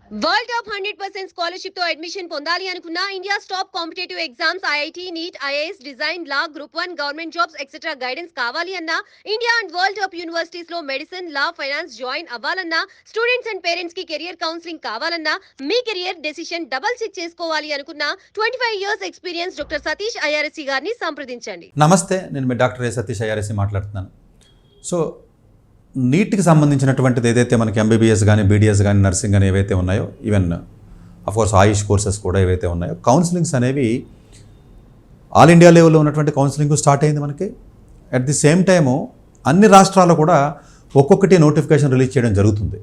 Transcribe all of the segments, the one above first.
World top 100% scholarship తో admission పొందాలి అనుకున్న India top competitive exams IIT NEET IAS design law group 1 government jobs etcetera guidance కావాలి అన్న India and world top universities లో medicine law finance join అవ్వాలన్నా students and parents కి career counselling కావాలన్నా మీ కెరియర్ డెసిషన్ డబుల్ చెక్ చేసుకోవాలి అనుకున్న 25 years experience doctor Satish IRSC గారిని సంప్రదించండి. నమస్తే, నేను మీ డాక్టర్ సతీష్ ఐఆర్ఎస్సి మాట్లాడుతున్నాను. సో నీట్కి సంబంధించినటువంటిది ఏదైతే మనకి ఎంబీబీఎస్ కానీ బీడీఎస్ కానీ నర్సింగ్ కానీ ఏవైతే ఉన్నాయో, ఈవెన్ అఫ్కోర్స్ ఆయుష్ కోర్సెస్ కూడా ఏవైతే ఉన్నాయో, కౌన్సిలింగ్స్ అనేవి ఆల్ ఇండియా లెవెల్లో ఉన్నటువంటి కౌన్సిలింగ్ స్టార్ట్ అయింది మనకి. అట్ ది సేమ్ టైము అన్ని రాష్ట్రాల్లో కూడా ఒక్కొక్కటి నోటిఫికేషన్ రిలీజ్ చేయడం జరుగుతుంది.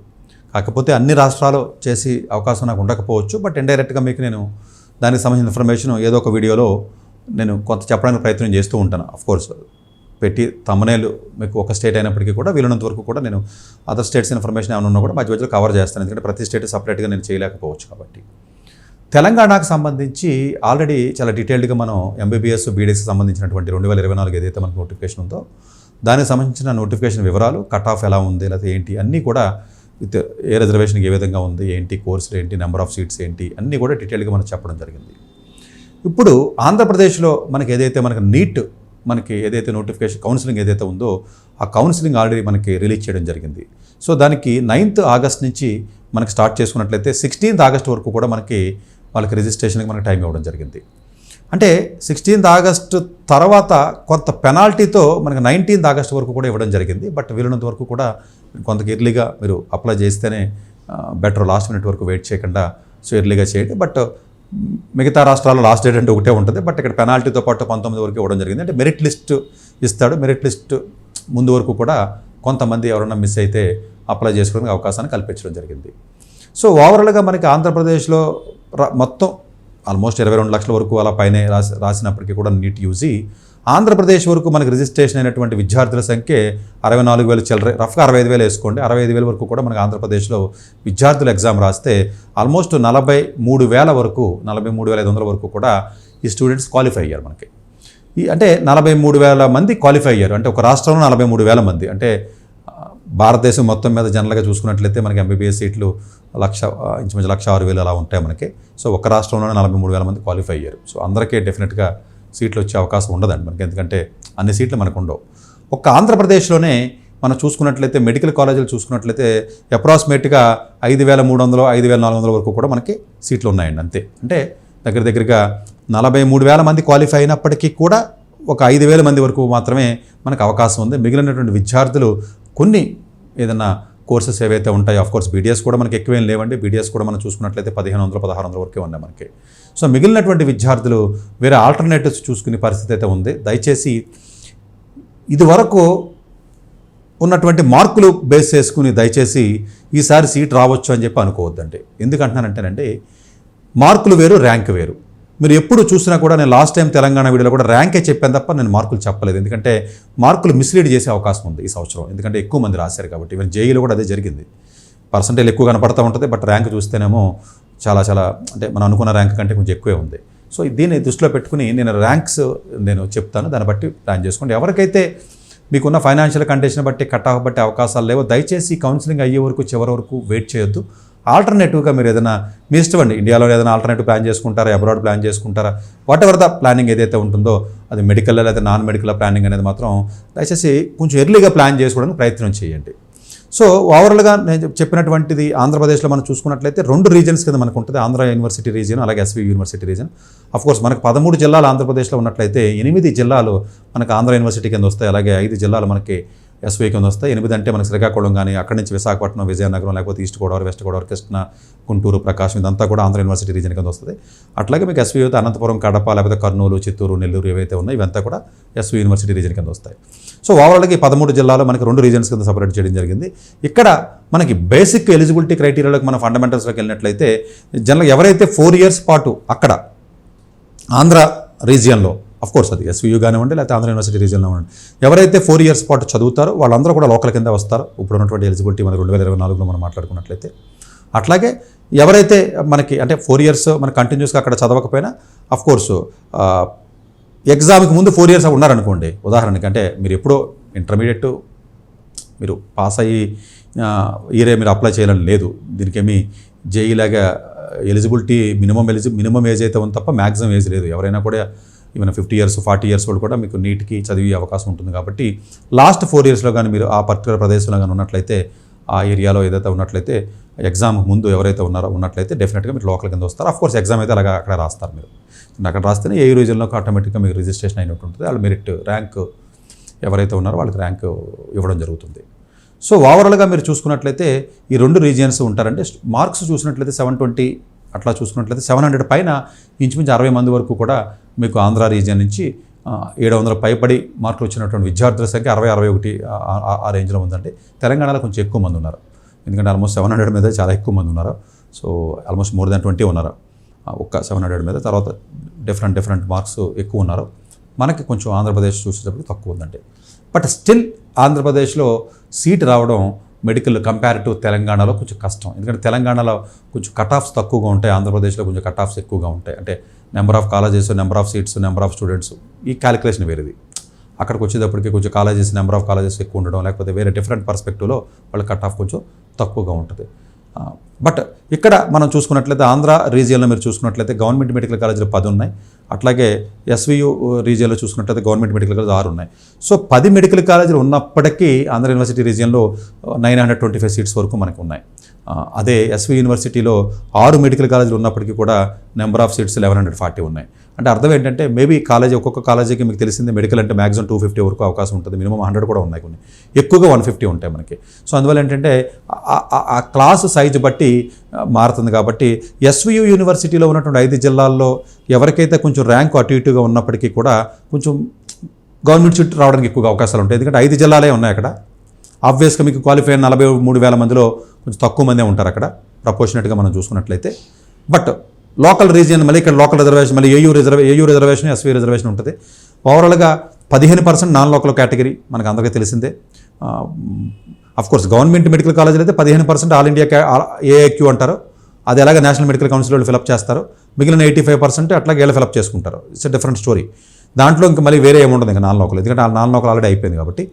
కాకపోతే అన్ని రాష్ట్రాలు చేసి అవకాశం నాకు ఉండకపోవచ్చు, బట్ ఇండైరెక్ట్గా మీకు నేను దానికి సంబంధించిన ఇన్ఫర్మేషన్ ఏదో ఒక వీడియోలో నేను కొంత చెప్పడానికి ప్రయత్నం చేస్తూ ఉంటాను. అఫ్కోర్స్ పెట్టి తమ్మనేలు మీకు ఒక స్టేట్ అయినప్పటికీ కూడా వీలున్నంత వరకు కూడా నేను అదర్ స్టేట్స్ ఇన్ఫర్మేషన్ ఏమైనా ఉన్నా కూడా మధ్య మధ్యలో కవర్ చేస్తాను, ఎందుకంటే ప్రతి స్టేట్ సపరేట్గా నేను చేయలేకపోవచ్చు. కాబట్టి తెలంగాణకు సంబంధించి ఆల్రెడీ చాలా డీటెయిల్డ్గా మనం ఎంబీబీఎస్ బీడీఎస్కి సంబంధించినటువంటి 2024 ఏదైతే మనకు నోటిఫికేషన్ ఉందో దానికి సంబంధించిన నోటిఫికేషన్ వివరాలు, కట్ ఆఫ్ ఎలా ఉంది, లేకపోతే ఏంటి అన్నీ కూడా విత్ ఏ రిజర్వేషన్కి ఏ విధంగా ఉంది, ఏంటి కోర్సులు ఏంటి, నెంబర్ ఆఫ్ సీట్స్ ఏంటి అన్నీ కూడా డీటెయిల్గా మనం చెప్పడం జరిగింది. ఇప్పుడు ఆంధ్రప్రదేశ్లో మనకి ఏదైతే మనకి నీట్ మనకి ఏదైతే నోటిఫికేషన్ కౌన్సిలింగ్ ఏదైతే ఉందో ఆ కౌన్సిలింగ్ ఆల్రెడీ మనకి రిలీజ్ చేయడం జరిగింది. సో దానికి 9th ఆగస్ట్ నుంచి మనకి స్టార్ట్ చేసుకున్నట్లయితే 16th ఆగస్ట్ వరకు కూడా వాళ్ళకి రిజిస్ట్రేషన్కి మనకి టైం ఇవ్వడం జరిగింది. అంటే 16th ఆగస్ట్ తర్వాత కొంత పెనాల్టీతో మనకి 19th ఆగస్ట్ వరకు కూడా ఇవ్వడం జరిగింది. బట్ వీలున్నంత వరకు కూడా కొంత ఎర్లీగా మీరు అప్లై చేస్తేనే బెటర్, లాస్ట్ మినిట్ వరకు వెయిట్ చేయకుండా సో ఎర్లీగా చేయండి. బట్ మిగతా రాష్ట్రాల్లో లాస్ట్ డేట్ అంటే ఒకటే ఉంటుంది, బట్ ఇక్కడ పెనాల్టీతో పాటు 19 వరకు ఇవ్వడం జరిగింది. అంటే మెరిట్ లిస్ట్ ఇస్తాడు, మెరిట్ లిస్ట్ ముందు వరకు కూడా కొంతమంది ఎవరైనా మిస్ అయితే అప్లై చేసుకోవడానికి అవకాశాన్ని కల్పించడం జరిగింది. సో ఓవరాల్గా మనకి ఆంధ్రప్రదేశ్లో మొత్తం ఆల్మోస్ట్ 22 లక్షల వరకు అలా పైనే రాసినప్పటికీ కూడా నీట్ యూజీ ఆంధ్రప్రదేశ్ వరకు మనకి రిజిస్ట్రేషన్ అయినటువంటి విద్యార్థుల సంఖ్య 64,000 చిల్లర, రఫ్గా 65,000 వేసుకోండి. 65,000 వరకు కూడా మనకి ఆంధ్రప్రదేశ్లో విద్యార్థులు ఎగ్జామ్ రాస్తే ఆల్మోస్ట్ 43,000 వరకు 43,500 వరకు కూడా ఈ స్టూడెంట్స్ క్వాలిఫై అయ్యారు మనకి. అంటే 43,000 మంది క్వాలిఫై అయ్యారు. అంటే ఒక రాష్ట్రంలో 43,000 మంది, అంటే భారతదేశం మొత్తం మీద జనరల్గా చూసుకున్నట్లయితే మనకి ఎంబీబీఎస్ సీట్లు ఇంచుమించు 1,06,000 అలా ఉంటాయి మనకి. సో ఒక రాష్ట్రంలోనే 43,000 మంది క్వాలిఫై అయ్యారు. సో అందరికీ డెఫినెట్గా సీట్లు వచ్చే అవకాశం ఉండదండి మనకి, ఎందుకంటే అన్ని సీట్లు మనకు ఉండవు. ఒక్క ఆంధ్రప్రదేశ్లోనే మనం చూసుకున్నట్లయితే మెడికల్ కాలేజీలు చూసుకున్నట్లయితే అప్రాక్సిమేట్గా 5,300 5,400 వరకు కూడా మనకి సీట్లు ఉన్నాయండి అంతే. అంటే దగ్గరగా 43,000 మంది క్వాలిఫై అయినప్పటికీ కూడా ఒక 5,000 మంది వరకు మాత్రమే మనకు అవకాశం ఉంది. మిగిలినటువంటి విద్యార్థులు కొన్ని ఏదైనా కోర్సెస్ ఏవైతే ఉంటాయో, ఆఫ్కోర్స్ బీడీఎస్ కూడా మనకి ఎక్కువేం లేవండి. బీడీఎస్ కూడా మనం చూసుకున్నట్లయితే 1,500 1,600 వరకే ఉన్నాయి మనకి. సో మిగిలినటువంటి విద్యార్థులు వేరే ఆల్టర్నేటివ్స్ చూసుకునే పరిస్థితి అయితే ఉంది. దయచేసి ఇది వరకు ఉన్నటువంటి మార్కులు బేస్ చేసుకుని దయచేసి ఈసారి సీట్ రావచ్చు అని చెప్పి అనుకోవద్దండి. ఎందుకంటున్నానంటేనండి, మార్కులు వేరు, ర్యాంక్ వేరు. మీరు ఎప్పుడు చూసినా కూడా నేను లాస్ట్ టైం తెలంగాణ వీడియోలో కూడా ర్యాంకే చెప్పాను తప్ప నేను మార్కులు చెప్పలేదు, ఎందుకంటే మార్కులు మిస్లీడ్ చేసే అవకాశం ఉంది ఈ సంవత్సరం, ఎందుకంటే ఎక్కువ మంది రాశారు కాబట్టి. ఈవెన్ జేఈలో కూడా అదే జరిగింది. పర్సంటేజ్ ఎక్కువ కనపడుతూ ఉంటుంది, బట్ ర్యాంక్ చూస్తేనేమో చాలా అంటే మనం అనుకున్న ర్యాంక్ కంటే కొంచెం ఎక్కువే ఉంది. సో దీన్ని దృష్టిలో పెట్టుకుని నేను ర్యాంక్స్ చెప్తాను, దాన్ని బట్టి ప్లాన్ చేసుకోండి. ఎవరికైతే మీకున్న ఫైనాన్షియల్ కండిషన్ బట్టి కట్ ఆఫ్ బట్టి అవకాశాలు లేవో దయచేసి కౌన్సిలింగ్ అయ్యే వరకు చివరి వరకు వెయిట్ చేయొద్దు. ఆల్టర్నేటివ్గా మీరు ఏదైనా మీ ఇష్టం అండి, ఇండియాలో ఏదైనా ఆల్టర్నేటివ్ ప్లాన్ చేసుకుంటారా, అబ్రాడ్ ప్లాన్ చేసుకుంటారా, వాట్ ఎవర్ ద ప్లానింగ్ ఏదైతే ఉంటుందో అది మెడికల్ లేదా నాన్ మెడికల్ ప్లానింగ్ అనేది మాత్రం దయచేసి కొంచెం ఎర్లీగా ప్లాన్ చేసుకోవడానికి ప్రయత్నం చేయండి. సో ఓవరాల్గా నేను చెప్పినటువంటిది ఆంధ్రప్రదేశ్లో మనం చూసుకున్నట్లయితే 2 రీజన్స్ కింద మనకు ఉంటుంది, ఆంధ్ర యూనివర్సిటీ రీజియన్ అలాగే ఎస్వి యూనివర్సిటీ రీజియన్. అఫ్కోర్స్ మనకు 13 జిల్లాలు ఆంధ్రప్రదేశ్లో ఉన్నట్లయితే 8 జిల్లాలు మనకు ఆంధ్ర యూనివర్సిటీ కింద వస్తాయి, అలాగే 5 జిల్లాలు మనకి ఎస్వీ కింద వస్తాయి. 8 అంటే మనకి శ్రీకాకుళం కానీ అక్కడి నుంచి విశాఖపట్నం, విజయనగరం, లేకపోతే ఈస్ట్ గోదావరి, వెస్ట్ గోదావరి, కృష్ణ, గుంటూరు, ప్రకాశం ఇదంతా కూడా ఆంధ్ర యూనివర్సిటీ రీజియన్ కింద వస్తుంది. అట్లాగే మీకు ఎస్వీ అయితే అనంతపురం, కడప, లేకపోతే కర్నూలు, చిత్తూరు, నెల్లూరు ఏవైతే ఉన్నాయో ఇవంతా కూడా ఎస్వీ యూనివర్సిటీ రీజియన్ కింద వస్తాయి. సో ఓవరాల్గా ఈ 13 జిల్లాలో మనకి 2 రీజన్స్ కింద సపరేట్ చేయడం జరిగింది. ఇక్కడ మనకి బేసిక్ ఎలిజిబిలిటీ క్రైటీరియాలోకి మన ఫండమెంటల్స్లోకి వెళ్ళినట్లయితే జనరల్గా ఎవరైతే 4 years పాటు అక్కడ ఆంధ్ర రీజియన్లో, అఫ్కోర్స్ అది ఎస్వీయూ కానివ్వండి లేకపోతే ఆంధ్ర యూనివర్సిటీ రీజియన్లో ఉండండి, ఎవరైతే 4 years పాటు చదువుతారో వాళ్ళందరూ కూడా లోకల్ కింద వస్తారు. ఇప్పుడు ఉన్నటువంటి ఎలిజిబిలిటీ మన 2024లో మనం మాట్లాడుకున్నట్లయితే. అట్లాగే ఎవరైతే మనకి అంటే 4 years మన కంటిన్యూస్గా అక్కడ చదవకపోయినా అఫ్కోర్స్ ఎగ్జామ్కి ముందు 4 years ఉన్నారనుకోండి, ఉదాహరణకి అంటే మీరు ఎప్పుడో ఇంటర్మీడియట్ మీరు పాస్ అయ్యి ఈరే మీరు అప్లై చేయాలని లేదు, దీనికేమీ జేఈ లాగా ఎలిజిబిలిటీ మినిమం ఏజ్ అయితే ఉంది తప్ప మ్యాక్సిమం ఏజ్ లేదు. ఎవరైనా కూడా ఈవెన్ 50 years 40 years వాళ్ళు కూడా మీకు నీట్కి చదివే అవకాశం ఉంటుంది. కాబట్టి లాస్ట్ 4 yearsలో కానీ మీరు ఆ పర్టికులర్ ప్రదేశంలో కానీ ఉన్నట్లయితే, ఆ ఏరియాలో ఏదైతే ఉన్నట్లయితే, ఎగ్జామ్ ముందు ఎవరైతే ఉన్నట్లయితే డెఫినెట్గా మీరు లోకల్ కింద వస్తారు. ఆఫ్కోర్స్ ఎగ్జామ్ అయితే అలాగా అక్కడ రాస్తారు. మీరు అక్కడ రాస్తేనే ఏ రీజన్లోకి ఆటోమేటిక్గా మీకు రిజిస్ట్రేషన్ అయినట్టు ఉంటుంది. వాళ్ళు మెరిట్ ర్యాంక్ ఎవరైతే ఉన్నారో వాళ్ళకి ర్యాంక్ ఇవ్వడం జరుగుతుంది. సో ఓవరాల్గా మీరు చూసుకున్నట్లయితే ఈ 2 రీజియన్స్ ఉంటారంటే మార్క్స్ చూసినట్లయితే 720 అట్లా చూసుకున్నట్లయితే 700 పైన ఇంచుమించు 60 మంది వరకు కూడా మీకు ఆంధ్ర రీజియన్ నుంచి 700 పైబడి మార్కులు వచ్చినటువంటి విద్యార్థుల సంఖ్య 60-61 ఆ రేంజ్లో ఉందండి. తెలంగాణలో కొంచెం ఎక్కువ మంది ఉన్నారు, ఎందుకంటే ఆల్మోస్ట్ 700 మీద చాలా ఎక్కువ మంది ఉన్నారు. సో ఆల్మోస్ట్ మోర్ దాన్ 20 ఉన్నారు ఒక్క 700 మీద. తర్వాత డిఫరెంట్ మార్క్స్ ఎక్కువ ఉన్నారు. మనకి కొంచెం ఆంధ్రప్రదేశ్ చూసేటప్పుడు తక్కువ ఉందండి. బట్ స్టిల్ ఆంధ్రప్రదేశ్లో సీట్ రావడం మెడికల్ కంపేర్ టు తెలంగాణలో కొంచెం కష్టం. ఎందుకంటే తెలంగాణలో కొంచెం కట్ ఆఫ్స్ తక్కువగా ఉంటాయి, ఆంధ్రప్రదేశ్లో కొంచెం కట్ ఆఫ్స్ ఎక్కువగా ఉంటాయి. అంటే number of colleges, number of seats, number of students, ఈ క్యాలిక్యులేషన్ వేరేది. అక్కడికి వచ్చేటప్పటికి కొంచెం కాలేజెస్, నెంబర్ ఆఫ్ కాలేజెస్ ఎక్కువ ఉండడం, లేకపోతే వేరే డిఫరెంట్ పర్స్పెక్టివ్లో వాళ్ళ కట్ ఆఫ్ కొంచెం తక్కువగా ఉంటుంది. బట్ ఇక్కడ మనం చూసుకున్నట్లయితే ఆంధ్ర రీజియన్లో మీరు చూసుకున్నట్లయితే గవర్నమెంట్ మెడికల్ కాలేజీలు 10 ఉన్నాయి. అట్లాగే ఎస్వియు రీజియన్లో చూసుకున్నట్లయితే గవర్నమెంట్ మెడికల్ కాలేజ్ 6 ఉన్నాయి. సో 10 మెడికల్ కాలేజీలు ఉన్నప్పటికీ ఆంధ్ర యూనివర్సిటీ రీజియన్లో 925 సీట్స్ వరకు మనకు ఉన్నాయి. అదే ఎస్వి యూనివర్సిటీలో 6 మెడికల్ కాలేజీలు ఉన్నప్పటికీ కూడా నెంబర్ ఆఫ్ సీట్స్ 1140 ఉన్నాయి. అంటే అర్థం ఏంటంటే మేబీ కాలేజీ ఒక్కొక్క కాలేజీకి మీకు తెలిసిందే మెడికల్ అంటే మ్యాక్సిమం 250 వరకు అవకాశం ఉంటుంది, మినిమం 100 కూడా ఉన్నాయి, కొన్ని ఎక్కువగా 150 ఉంటాయి మనకి. సో అందువల్ల ఏంటంటే ఆ క్లాస్ సైజు బట్టి మారుతుంది. కాబట్టి ఎస్వియు యూనివర్సిటీలో ఉన్నటువంటి 5 జిల్లాల్లో ఎవరికైతే కొంచెం ర్యాంక్ అటు ఇటుగా ఉన్నప్పటికీ కూడా కొంచెం గవర్నమెంట్ సీట్ రావడానికి ఎక్కువగా అవకాశాలు ఉంటాయి. ఎందుకంటే 5 జిల్లాలే ఉన్నాయి అక్కడ. ఆబ్వియస్గా మీకు క్వాలిఫై అయిన 43,000 మందిలో కొంచెం తక్కువ మందే ఉంటారు అక్కడ ప్రపోర్షనేట్గా మనం చూసుకున్నట్లయితే. బట్ లోకల్ రీజియన్ మళ్ళీ ఇక్కడ లోకల్ రిజర్వేషన్, మళ్ళీ ఏయూ రిజర్వేషన్, ఎస్వీ రిజర్వేషన్ ఉంటుంది. ఓవరాల్గా 15% నాన్ లోకల్ కేటగిరీ మనకు అందరికీ తెలిసిందే. అఫ్కోర్స్ గవర్నమెంట్ మెడికల్ కాలేజీలు అయితే 15% ఆల్ ఇండియా ఏఏక్యూ అంటారు, అది ఎలాగ నేషనల్ మెడికల్ కౌన్సిల్ వాళ్ళు ఫిలప్ చేస్తారు. మిగిలిన 85% అట్లాగే వీళ్ళు ఫిలప్ చేసుకుంటారు. It's different story. దాంట్లో ఇంకా మళ్ళీ వేరే ఏముంటుంది ఇంకా నాన్ లోకల్, ఎందుకంటే ఆ నాన్ లోకల్ ఆల్రెడీ అయిపోయింది. కాబట్టి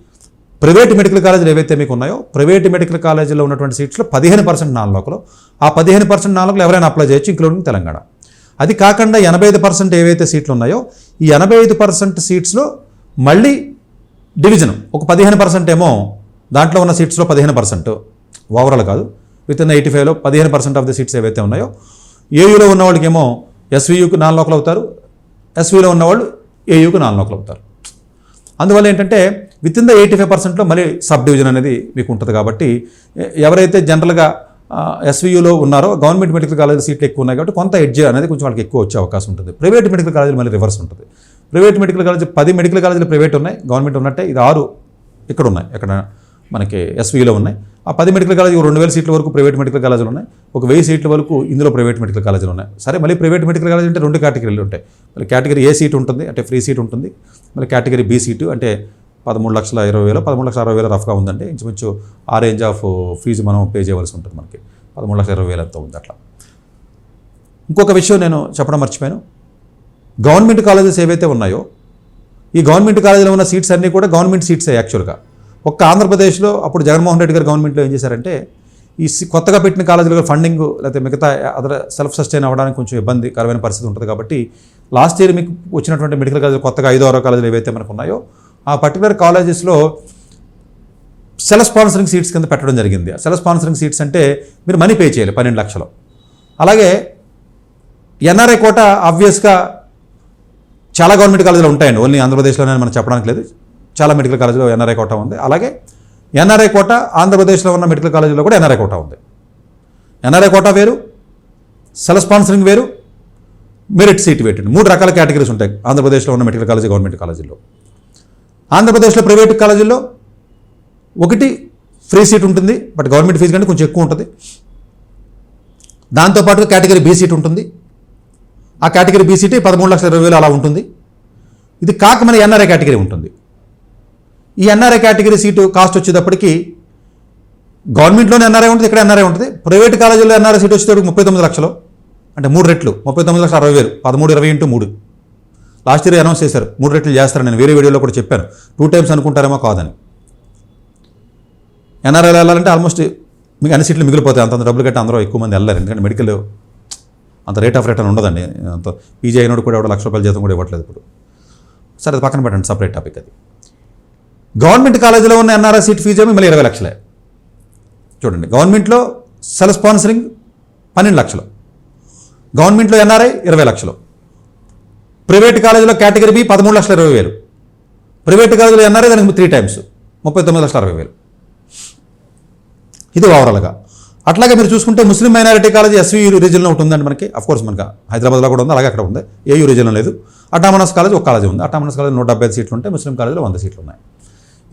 ప్రైవేట్ మెడికల్ కాలేజీలు ఏవైతే మీకు ఉన్నాయో ప్రైవేట్ మెడికల్ కాలేజీలో ఉన్నటువంటి సీట్స్లో 15% నాన్ లోకల్. ఆ 15% నాన్ లోకల్ ఎవరైనా అప్లై చేయొచ్చు, ఇంక్లూడింగ్ తెలంగాణ. అది కాకుండా 85% ఏవైతే సీట్లు ఉన్నాయో ఈ 85% సీట్స్లో మళ్ళీ డివిజన్ ఒక 15% ఏమో దాంట్లో ఉన్న సీట్స్లో 15% ఓవరాల్ కాదు, విత్ ఇన్ 85లో 15% ఆఫ్ ది సీట్స్ ఏవైతే ఉన్నాయో ఏయూలో ఉన్న వాళ్ళకేమో ఎస్వీయూకి నాన్ లోకల్ అవుతారు, ఎస్వీలో ఉన్నవాళ్ళు ఏయూకి నాన్ లోకల్ అవుతారు. అందువల్ల ఏంటంటే విత్ ఇన్ ద 85%లో మళ్ళీ సబ్ డివిజన్ అనేది మీకు ఉంటుంది. కాబట్టి ఎవరైతే జనరల్గా ఎస్వీయూలో ఉన్నారో గవర్నమెంట్ మెడికల్ కాలేజ్ సీట్లు ఎక్కువ ఉన్నాయి కాబట్టి కొంత ఎడ్జ్ అనేది కొంచెం వాళ్ళకి ఎక్కువ వచ్చే అవకాశం ఉంటుంది. ప్రైవేట్ మెడికల్ కాలేజీలు మళ్ళీ రివర్స్ ఉంటుంది. ప్రైవేట్ మెడికల్ కాలేజ్ 10 మెడికల్ కాలేజీలు ప్రైవేట్ ఉన్నాయి, గవర్నమెంట్ ఉన్నట్టే ఇది 6 ఇక్కడ ఉన్నాయి, ఇక్కడ మనకి ఎస్వీలో ఉన్నాయి. ఆ 10 మెడికల్ కాలేజీ 2000 సీట్ల వరకు ప్రైవేట్ మెడికల్ కాలేజీలు ఉన్నాయి, ఒక 1000 సీట్ల వరకు ఇందులో ప్రైవేట్ మెడికల్ కాలేజీలు ఉన్నాయి. సరే మళ్ళీ ప్రైవేట్ మెడికల్ కాలేజ్ అంటే 2 కేటగిరీలు ఉంటాయి. మళ్ళీ కేటగిరీ ఏ సీట్ ఉంటుంది అంటే ఫ్రీ సీట్ ఉంటుంది, మళ్ళీ కేటగిరీ బి సీటు అంటే 13,20,000 13,60,000 రఫ్గా ఉందండి. ఇంచుమించు ఆ రేంజ్ ఆఫ్ ఫీజు మనం పే చేయవలసి ఉంటుంది. మనకి 13,20,000 ఎంతో ఉంది అట్లా. ఇంకొక విషయం నేను చెప్పడం మర్చిపోయాను, గవర్నమెంట్ కాలేజెస్ ఏవైతే ఉన్నాయో ఈ గవర్నమెంట్ కాలేజీలో ఉన్న సీట్స్ అన్నీ కూడా గవర్నమెంట్ సీట్సే యాక్చువల్గా. ఒక్క ఆంధ్రప్రదేశ్లో అప్పుడు జగన్మోహన్ రెడ్డి గారు గవర్నమెంట్లో ఏం చేశారంటే ఈ కొత్తగా పెట్టిన కాలేజీలో ఫండింగ్ లేకపోతే మిగతా అదర్ సెల్ఫ్ సస్టైన్ అవ్వడానికి కొంచెం ఇబ్బందికరమైన పరిస్థితి ఉంటుంది. కాబట్టి లాస్ట్ ఇయర్ మీకు వచ్చినటువంటి మెడికల్ కాలేజీలు కొత్తగా 5-6 కాలేజీలు ఏవైతే మనకు ఉన్నాయో ఆ పర్టికులర్ కాలేజెస్లో సెల్ఫ్ స్పాన్సరింగ్ సీట్స్ కింద పెట్టడం జరిగింది. సెల్ఫ్ స్పాన్సరింగ్ సీట్స్ అంటే మీరు మనీ పే చేయాలి 12 లక్షలు. అలాగే ఎన్ఆర్ఐ కోట ఆబ్వియస్గా చాలా గవర్నమెంట్ కాలేజీలు ఉంటాయండి, ఓన్లీ ఆంధ్రప్రదేశ్లోనే మనం చెప్పడానికి లేదు, చాలా మెడికల్ కాలేజీలో ఎన్ఆర్ఐ కోట ఉంది. అలాగే ఎన్ఆర్ఐ కోట ఆంధ్రప్రదేశ్లో ఉన్న మెడికల్ కాలేజీలో కూడా ఎన్ఆర్ఐ కోట ఉంది. ఎన్ఆర్ఐ కోట వేరు, సెల్ఫ్ స్పాన్సరింగ్ వేరు, మెరిట్ సీట్ వేరు, 3 రకాల కేటగిరీస్ ఉంటాయి ఆంధ్రప్రదేశ్లో ఉన్న మెడికల్ కాలేజీ గవర్నమెంట్ కాలేజీల్లో. ఆంధ్రప్రదేశ్లో ప్రైవేట్ కాలేజీల్లో ఒకటి ఫ్రీ సీట్ ఉంటుంది, బట్ గవర్నమెంట్ ఫీజు కంటే కొంచెం ఎక్కువ ఉంటుంది. దాంతోపాటు కేటగిరీ బి సీట్ ఉంటుంది, ఆ కేటగిరీ బి సీట్ 13,20,000 అలా ఉంటుంది. ఇది కాక మన ఎన్ఆర్ఐ కేటగిరీ ఉంటుంది. ఈ ఎన్ఆర్ఐ కేటగిరీ సీటు కాస్ట్ వచ్చేటప్పటికి గవర్నమెంట్లోనే ఎన్ఆర్ఐ ఉంటుంది, ఇక్కడ ఎన్ఆర్ఐ ఉంటుంది. ప్రైవేట్ కాలేజీలో ఎన్ఆర్ఐ సీట్ వచ్చేటప్పుడు 39 లక్షలు, అంటే 3 రెట్లు 39,60,000, 13,20 × 3. లాస్ట్ ఇయర్ అనౌన్స్ చేశారు 3 రెట్లు చేస్తారు, నేను వేరే వీడియోలో కూడా చెప్పాను. 2 టైమ్స్ అనుకుంటారేమో కాదని. ఎన్ఆర్ఐలో వెళ్ళాలంటే ఆల్మోస్ట్ మీకు అన్ని సీట్లు మిగిలిపోతాయి, అంత డబ్బులు కట్టి అందరూ ఎక్కువ మంది వెళ్ళారు. ఎందుకంటే మెడికల్ అంత రేట్ ఆఫ్ రిటర్న్ ఉండదండి. అంత పీజీ అయినోడు కూడా ₹1,00,000 జీతం కూడా ఇవ్వట్లేదు ఇప్పుడు. సరే అది పక్కన పెట్టండి, సపరేట్ టాపిక్ అది. గవర్నమెంట్ కాలేజీలో ఉన్న ఎన్ఆర్ఐ సీట్ ఫీజు ఏమో మళ్ళీ 20 లక్షలే. చూడండి, గవర్నమెంట్లో సెల్ఫ్ స్పాన్సరింగ్ 12 లక్షలు, గవర్నమెంట్లో ఎన్ఆర్ఐ 20 లక్షలు, ప్రైవేట్ కాలేజీలో కేటగిరీ బి 13,20,000, ప్రైవేట్ కాలేజీలో ఎన్ఆర్ఐ దానికి 3 టైమ్స్ 39,60,000. ఇది ఓవరాల్గా. అట్లాగే మీరు చూసుకుంటే ముస్లిం మైనారిటీ కాలేజ్ ఎస్వి రీజియన్లో ఒకటి ఉందండి మనకి. అఫ్కోర్స్ మనకి హైదరాబాద్లో కూడా ఉంది, అలాగే అక్కడ ఉంది. ఏయూ రీజియన్లో లేదు. అటామనస్ కాలేజ్ ఒక కాలేజ్ ఉంది. అటామనస్ కాలేజ్ 175 సీట్లు ఉంటాయి, ముస్లిం కాలేజ్లో 100 సీట్లు ఉన్నాయి.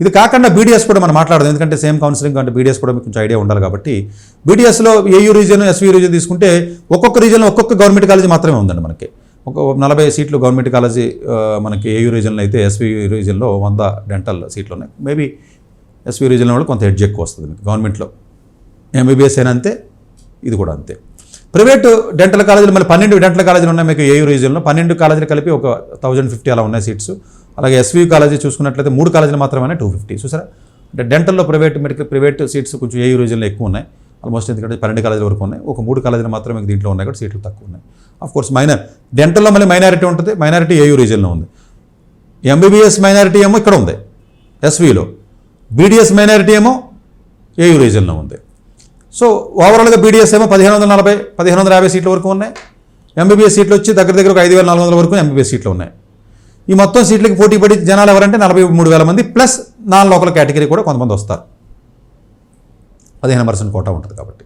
ఇది కాకుండా బీడీఎస్ కూడా మనం మాట్లాడదాం, ఎందుకంటే సేమ్ కౌన్సిలింగ్ అంటే బీడీఎస్ కూడా మీకు కొంచెం ఐడియా ఉండాలి కాబట్టి. బీడీఎస్లో ఏయూ రీజియన్, ఎస్వి రీజియన్ తీసుకుంటే ఒక్కొక్క రీజియన్లో ఒక్కొక్క గవర్నమెంట్ కాలేజ్ మాత్రమే ఉందండి మనకి. ఒక 40 సీట్లు గవర్నమెంట్ కాలేజీ మనకి ఏయూ రీజియన్లో అయితే, ఎస్వి రీజియన్లో 100 డెంటల్ సీట్లు ఉన్నాయి. మేబీ ఎస్వి రీజియన్లో కూడా కొంత ఎడ్జ్ ఎక్కువ వస్తుంది మీకు. గవర్నమెంట్లో ఎంబీబీఎస్ అయినా అంతే, ఇది కూడా అంతే. ప్రైవేటు డెంటల్ కాలేజీలు మళ్ళీ 12 డెంటల్ కాలేజీలు ఉన్నాయి మీకు ఏయూ రీజియన్లో. 12 కాలేజీలు కలిపి ఒక 1050 అలా ఉన్నాయి సీట్స్. అలాగే ఎస్వి కాలేజీ చూసుకున్నట్లయితే 3 కాలేజీలు మాత్రమే 250. చూసారా, అంటే డెంటల్లో ప్రైవేట్ సీట్స్ కొంచెం ఏయూ రీజియన్లో ఎక్కువ ఉన్నాయి ఆల్మోస్ట్, ఎందుకంటే 12 కాలేజీల వరకు ఉన్నాయి. ఒక 3 కాలేజీలు మాత్రమే దీంట్లో ఉన్నాయి కూడా సీట్లు తక్కువ ఉన్నాయి. ఆఫ్కోర్స్ డెంటల్లో మళ్ళీ మైనారిటీ ఉంటుంది, మైనారిటీ ఏయూ రీజియన్లో ఉంది. ఎంబీబీఎస్ మైనారిటీ ఏమో ఇక్కడ ఉంది ఎస్విలో, బీడీఎస్ మైనారిటీ ఏమో ఏయూ రీజియన్లో ఉంది. సో ఓవరాల్గా బీడీఎస్ ఏమో 1540, 1550 సీట్ల వరకు ఉన్నాయి. ఎంబీబీఎస్ సీట్లు వచ్చి దగ్గర ఒక 5,400 వరకు ఎంబీబీఎస్ సీట్లు ఉన్నాయి. ఈ మొత్తం సీట్లకి పోటీ పడి జనాలు ఎవరంటే 43,000 మంది, ప్లస్ నాన్ లోకల్ కేటగిరీ కూడా కొంతమంది వస్తారు. 15% కోటా ఉంటుంది కాబట్టి.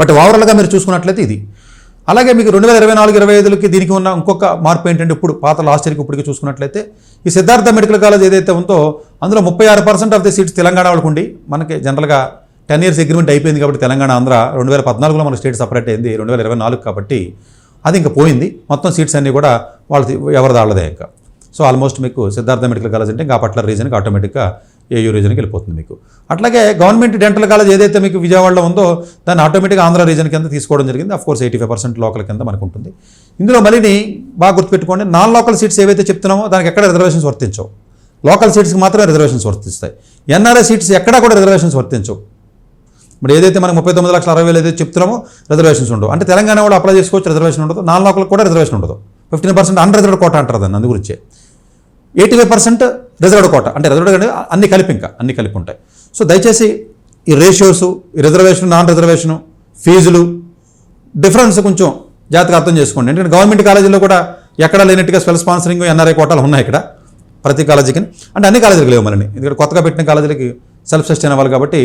బట్ ఓవరాల్గా మీరు చూసుకున్నట్లయితే ఇది. అలాగే మీకు 2024-25కి దీనికి ఉన్న ఇంకొక మార్పు ఏంటంటే, ఇప్పుడు పాత లాస్ట్ ఇయర్కి ఇప్పటికి చూసుకున్నట్లయితే ఈ సిద్ధార్థ మెడికల్ కాలేజ్ ఏదైతే ఉందో అందులో 36% ఆఫ్ ది సీట్స్ తెలంగాణ వాళ్ళకు ఉండి, మనకి జనరల్గా 10 years అగ్రిమెంట్ అయిపోయింది కాబట్టి తెలంగాణ ఆంధ్ర 2014లో మన స్టేట్ సపరేట్ అయింది, 2024 కాబట్టి అది ఇంకా పోయింది. మొత్తం సీట్స్ అన్నీ కూడా ఎవరిది వాళ్ళదే ఇంకా. సో ఆల్మోస్ట్ మీకు సిద్ధార్థ మెడికల్ కాలేజ్ అంటే ఇంకా పట్ల రీజన్కి ఆటోమేటిక్గా ఏయూ రీజన్కి వెళ్ళిపోతుంది మీకు. అట్లాగే గవర్నమెంట్ డెంటల్ కాలేజ్ ఏదైతే మీకు విజయవాడలో ఉందో దాన్ని ఆటోమేటిక్గా ఆంధ్ర రీజన్ కింద తీసుకోవడం జరిగింది. అఫ్కోర్స్ 85% లోకల్ కింద మనకు ఉంటుంది. ఇందులో మళ్ళీ బాగా గుర్తుపెట్టుకోండి, నాన్ లోకల్ సీట్స్ ఏవైతే చెప్తున్నామో దానికి ఎక్కడ రిజర్వేషన్స్ వర్తించవు. లోకల్ సీట్స్కి మాత్రమే రిజర్వేషన్స్ వర్తిస్తాయి. ఎన్ఆర్ఐ సీట్స్ ఎక్కడా కూడా రిజర్వేషన్స్ వర్తించవు. ఇప్పుడు ఏదైతే మనకు 39,60,000 ఏదైతే చెప్తున్నామో రిజర్వేషన్స్ ఉండవు. అంటే తెలంగాణ కూడా అప్లై చేసుకోవచ్చు, రిజర్వేషన్ ఉండదు. నాన్ లోకల్ కూడా రిజర్వేషన్ ఉండదు. 15% అన్రిజర్వ్డ్ కోటా అంటారు దాన్ని, అందు గురించే. 85% రిజర్వ్డ్ కోటా, అంటే రిజర్వ్డ్ అంటే అన్ని కలిపి ఉంటాయి. సో దయచేసి ఈ రేషియోస్, ఈ రిజర్వేషన్, నాన్ రిజర్వేషను, ఫీజులు డిఫరెన్స్ కొంచెం జాగ్రత్తగా అర్థం చేసుకోండి. ఎందుకంటే గవర్నమెంట్ కాలేజీలో కూడా ఎక్కడ లేనట్టుగా సెల్ఫ్ స్పాన్సరింగ్ ఎన్ఆర్ఐ కోటాలు ఉన్నాయి ఇక్కడ ప్రతి కాలేజీకి. అంటే అన్ని కాలేజీలకు లేవు మళ్ళీ, ఎందుకంటే కొత్తగా పెట్టిన కాలేజీలకి సెల్ఫ్ సస్టైన్ అవ్వాలి కాబట్టి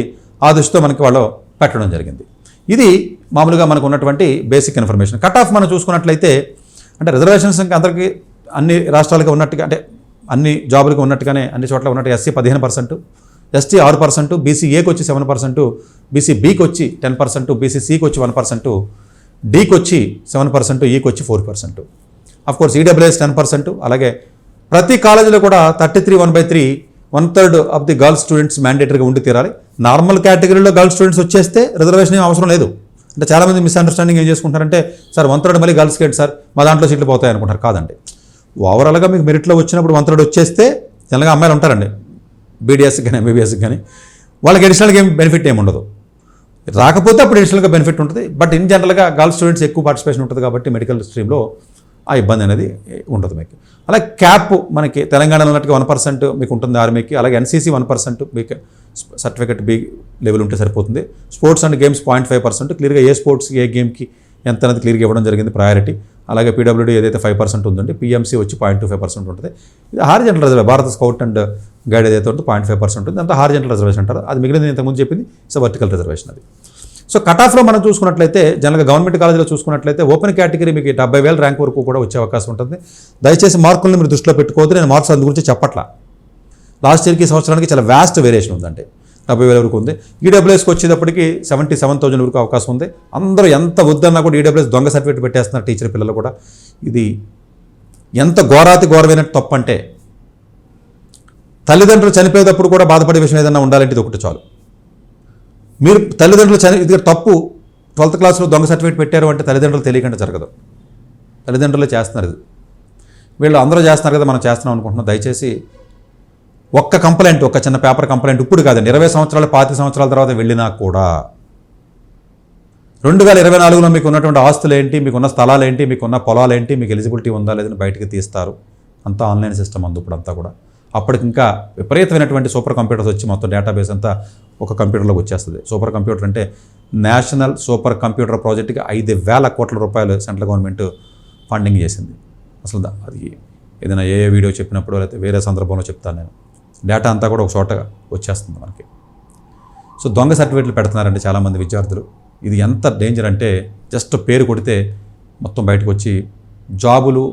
ఆ దృష్టితో మనకి వాళ్ళు పెట్టడం జరిగింది. ఇది మామూలుగా మనకు ఉన్నటువంటి బేసిక్ ఇన్ఫర్మేషన్. కట్ ఆఫ్ మనం చూసుకున్నట్లయితే అంటే రిజర్వేషన్స్ ఇంకా అందరికీ అన్ని రాష్ట్రాలకి ఉన్నట్టుగా, అంటే అన్ని జాబులకు ఉన్నట్టుగానే అన్ని చోట్ల ఉన్నట్టు ఎస్సీ 15%, ఎస్టీ 6%, బీసీఏకి వచ్చి 7%, బీసీబీకి వచ్చి 10%, బీసీసీకి వచ్చి 1%, డీకి వచ్చి 7%, ఈకి వచ్చి 4%. Of course EWS 10%. అలాగే ప్రతి కాలేజీలో కూడా 33/1/3 1/3 ఆఫ్ ది గర్ల్స్ స్టూడెంట్స్ మ్యాండేటరీగా ఉండి తీరాలి. నార్మల్ కేటగిరీలో గర్ల్స్ స్టూడెంట్స్ వచ్చేస్తే రిజర్వేషన్ ఏం అవసరం లేదు. అంటే చాలామంది మిస్అండర్స్టాండింగ్ ఏం చేసుకుంటారంటే, సార్ 1/3 మళ్ళీ గర్ల్స్కి ఏంటి సార్, మా దాంట్లో సీట్లు పోతాయి అనుకుంటారు. కాదండి, ఓవరాల్గా మీకు మెరిట్లో వచ్చినప్పుడు 1/3 వచ్చేస్తే జనరల్గా అమ్మాయిలు ఉంటారండి బీడీఎస్కి కానీ ఎంబీబీఎస్కి కానీ, వాళ్ళకి అడిషనల్గా ఏం బెనిఫిట్ ఏమి ఉండదు. రాకపోతే అప్పుడు అడిషనల్గా బెనిఫిట్ ఉంటుంది. బట్ ఇన్ జనరల్గా గర్ల్స్ స్టూడెంట్స్ ఎక్కువ పార్టిసిపేషన్ ఉంటుంది కాబట్టి మెడికల్ స్ట్రీమ్లో ఆ ఇబ్బంది అనేది ఉండదు మీకు. అలాగే క్యాప్ మనకి తెలంగాణలో ఉన్నట్టుగా 1% మీకు ఉంటుంది ఆర్మీకి. అలాగే ఎన్సీసీ 1% మీకు సర్టిఫికెట్ బి లెవెల్ ఉంటే సరిపోతుంది. Sports and games 0.5%. క్లియర్గా ఏ స్పోర్ట్స్ ఏ గేమ్కి ఎంత అనేది క్లియర్గా ఇవ్వడం జరిగింది ప్రయారిటీ. అలాగే పీడబ్ల్యూడీ ఏదైతే 5% ఉందండి, పిఎంసీ వచ్చి 0.25% ఉంటుంది. ఇది హారిజెంటల్ రిజర్వేషన్. భారత స్కౌట్ అండ్ గైడ్ ఏదైతే ఉంటుందో 0.5% ఉంటుంది. అంతా హారిజెంటల్ రిజర్వేషన్ అంటారు. అది మిగిలిన ఇంతకుముందు చెప్పింది ఇట్స్ వర్టికల్ రిజర్వేషన్ అది. సో కట్ ఆఫ్లో మనం చూసుకున్నట్లయితే జనరల్గా గవర్నమెంట్ కాలేజీలో చూసుకున్నట్లయితే ఓపెన్ కేటగిరీ మీకు 70,000 ర్యాంక్ వరకు కూడా వచ్చే అవకాశం ఉంటుంది. దయచేసి మార్కులను మీరు దృష్టిలో పెట్టుకోవద్దు. నేను మార్క్స్ అందు గురించి చెప్పట్లా. లాస్ట్ ఇయర్కి సంవత్సరానికి చాలా వ్యాస్ట్ వేరియేషన్ ఉందంటే 70,000 వరకు ఉంది. ఈడబ్ల్యూఎస్కి వచ్చేటప్పటికి 77,000 వరకు అవకాశం ఉంది. అందరూ ఎంత వద్దన్నా కూడా ఈడబ్ల్యూఎస్ దొంగ సర్టిఫికేట్ పెట్టేస్తున్నారు టీచర్ పిల్లలు కూడా. ఇది ఎంత ఘోరమైన తప్పు అంటే, తల్లిదండ్రులు చనిపోయేటప్పుడు కూడా బాధపడే విషయం ఏదైనా ఉండాలంటే ఇది ఒకటి చాలు. మీరు తల్లిదండ్రులు ఇది తప్పు. 12th క్లాస్లో దొంగ సర్టిఫికేట్ పెట్టారు అంటే తల్లిదండ్రులు తెలియకుండా జరగదు. తల్లిదండ్రులే చేస్తున్నారు ఇది. వీళ్ళు అందరూ చేస్తున్నారు కదా మనం చేస్తున్నాం అనుకుంటున్నాం. దయచేసి ఒక్క కంప్లైంట్, ఒక్క చిన్న పేపర్ కంప్లైంట్ ఇప్పుడు కాదండి, 20 సంవత్సరాలు 25 సంవత్సరాల తర్వాత వెళ్ళినా కూడా 2024లో మీకు ఉన్నటువంటి ఆస్తులు ఏంటి, మీకున్న స్థలాలు ఏంటి, మీకున్న పొలాలు ఏంటి, మీకు ఎలిజిబిలిటీ ఉందా లేదని బయటికి తీస్తారు. అంతా ఆన్లైన్ సిస్టమ్ అందు ఇప్పుడు అంతా కూడా. అప్పటికి ఇంకా విపరీతమైనటువంటి సూపర్ కంప్యూటర్స్ వచ్చి మొత్తం డేటాబేస్ అంతా ఒక కంప్యూటర్లోకి వచ్చేస్తుంది. సూపర్ కంప్యూటర్ అంటే నేషనల్ సూపర్ కంప్యూటర్ ప్రాజెక్ట్కి 5,000 కోట్ల రూపాయలు సెంట్రల్ గవర్నమెంట్ ఫండింగ్ చేసింది. అసలు అది ఏదైనా ఏ వీడియో చెప్పినప్పుడు లేకపోతే వేరే సందర్భంలో చెప్తాను నేను. డేటా అంతా కూడా ఒక చోట వచ్చేస్తుంది మనకి. సో దొంగ సర్టిఫికేట్లు పెడుతున్నారండి చాలామంది విద్యార్థులు. ఇది ఎంత డేంజర్ అంటే జస్ట్ పేరు కొడితే మొత్తం బయటకు వచ్చి జాబులు,